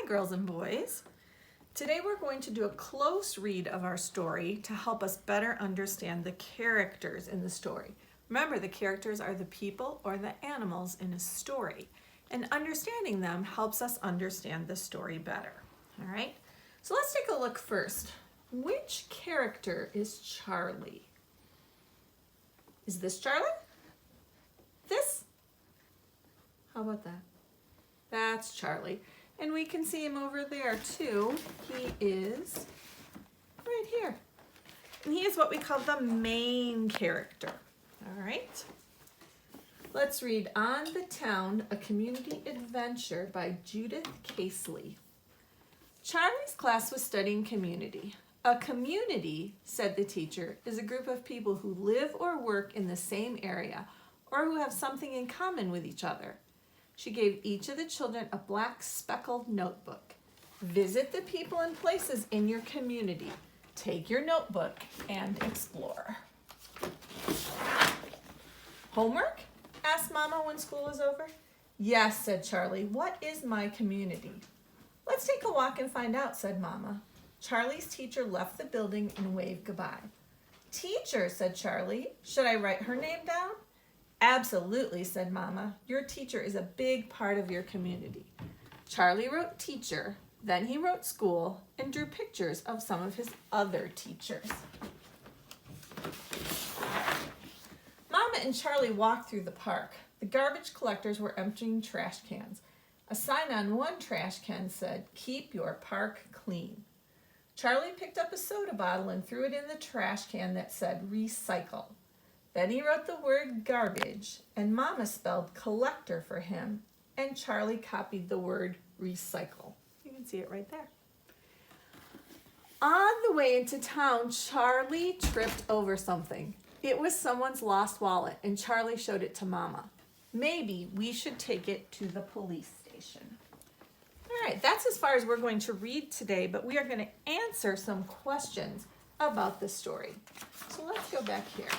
girls and boys. Today we're going to do a close read of our story to help us better understand the characters in the story. Remember, the characters are the people or the animals in a story, and understanding them helps us understand the story better. All right, so let's take a look first. Which character is Charlie? Is this Charlie? This? How about that? That's Charlie. And we can see him over there too. He is right here. And he is what we call the main character. All right. Let's read On the Town, A Community Adventure by Judith Casely. Charlie's class was studying community. A community, said the teacher, is a group of people who live or work in the same area or who have something in common with each other. She gave each of the children a black speckled notebook. Visit the people and places in your community. Take your notebook and explore. Homework? Asked Mama when school was over. Yes, said Charlie. What is my community? Let's take a walk and find out, said Mama. Charlie's teacher left the building and waved goodbye. Teacher, said Charlie. Should I write her name down? Absolutely, said Mama. Your teacher is a big part of your community. Charlie wrote teacher, then he wrote school, and drew pictures of some of his other teachers. Mama and Charlie walked through the park. The garbage collectors were emptying trash cans. A sign on one trash can said, "Keep your park clean." Charlie picked up a soda bottle and threw it in the trash can that said, "Recycle." Then he wrote the word garbage, and Mama spelled collector for him, and Charlie copied the word recycle. You can see it right there. On the way into town, Charlie tripped over something. It was someone's lost wallet, and Charlie showed it to Mama. Maybe we should take it to the police station. All right, that's as far as we're going to read today, but we are going to answer some questions about the story. So let's go back here.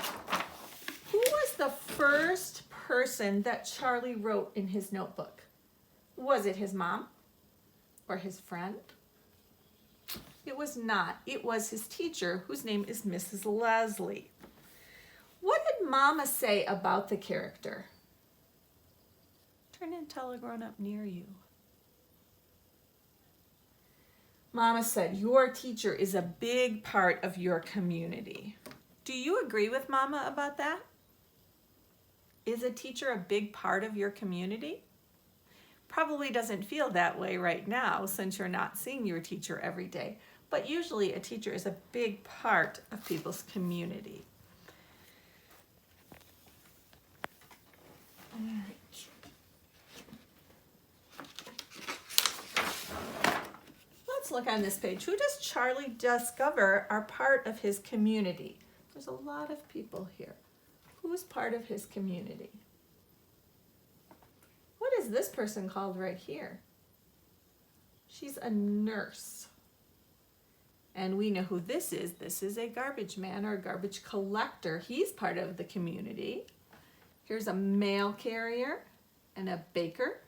Who was the first person that Charlie wrote in his notebook? Was it his mom or his friend? It was not. It was his teacher, whose name is Mrs. Leslie. What did Mama say about the character? Turn and tell a grown-up near you. Mama said, your teacher is a big part of your community. Do you agree with Mama about that? Is a teacher a big part of your community? Probably doesn't feel that way right now since you're not seeing your teacher every day, but usually a teacher is a big part of people's community. All right. Let's look on this page. Who does Charlie discover are part of his community? There's a lot of people here. Who's part of his community? What is this person called right here? She's a nurse. And we know who this is. This is a garbage man or a garbage collector. He's part of the community. Here's a mail carrier and a baker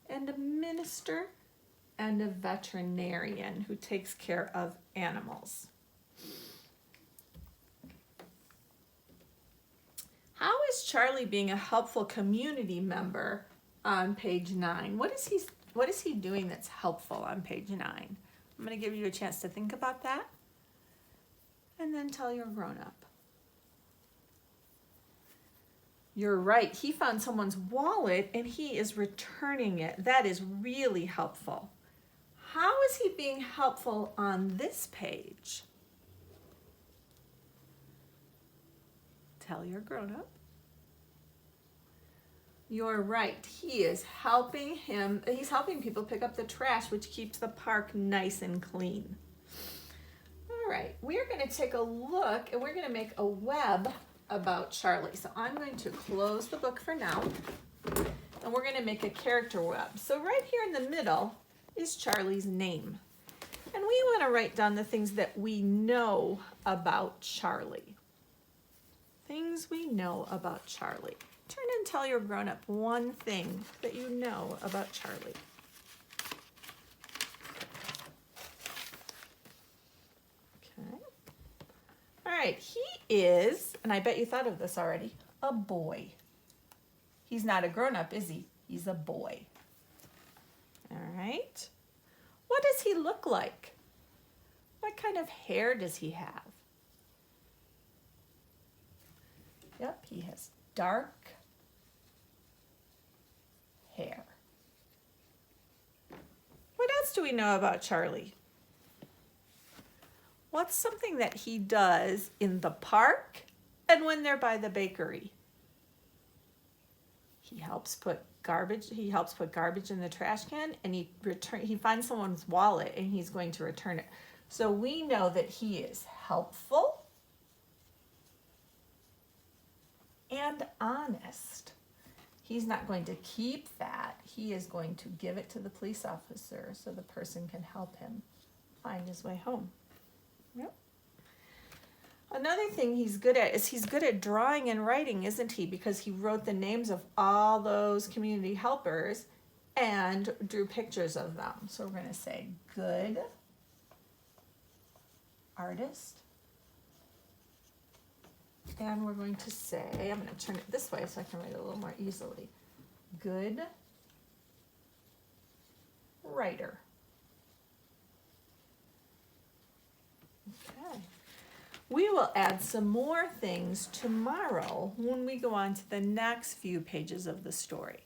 and a minister and a veterinarian who takes care of animals. How is Charlie being a helpful community member on page 9? What is he doing that's helpful on page 9? I'm going to give you a chance to think about that and then tell your grown-up. You're right. He found someone's wallet and he is returning it. That is really helpful. How is he being helpful on this page? Tell your grown-up. You're right. He is helping him. He's helping people pick up the trash, which keeps the park nice and clean. All right, we're going to take a look and we're going to make a web about Charlie. So I'm going to close the book for now and we're going to make a character web. So right here in the middle is Charlie's name. And we want to write down the things that we know about Charlie. Things we know about Charlie. Turn and tell your grown-up one thing that you know about Charlie. right, he is, and I bet you thought of this already, a boy. He's not a grown-up, is he? He's a boy. All right. What does he look like? What kind of hair does he have? Yep, he has dark hair. What else do we know about Charlie? What's something that he does in the park and when they're by the bakery? He helps put garbage in the trash can, and he finds someone's wallet and he's going to return it. So we know that he is helpful and honest. He's not going to keep that. He is going to give it to the police officer so the person can help him find his way home. Yep. Another thing he's good at is he's good at drawing and writing, isn't he? Because he wrote the names of all those community helpers and drew pictures of them. So we're going to say good artist. And we're going to say, I'm going to turn it this way so I can write it a little more easily. Good writer. Okay. We will add some more things tomorrow when we go on to the next few pages of the story.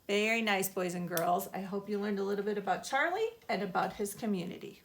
Very nice, boys and girls. I hope you learned a little bit about Charlie and about his community.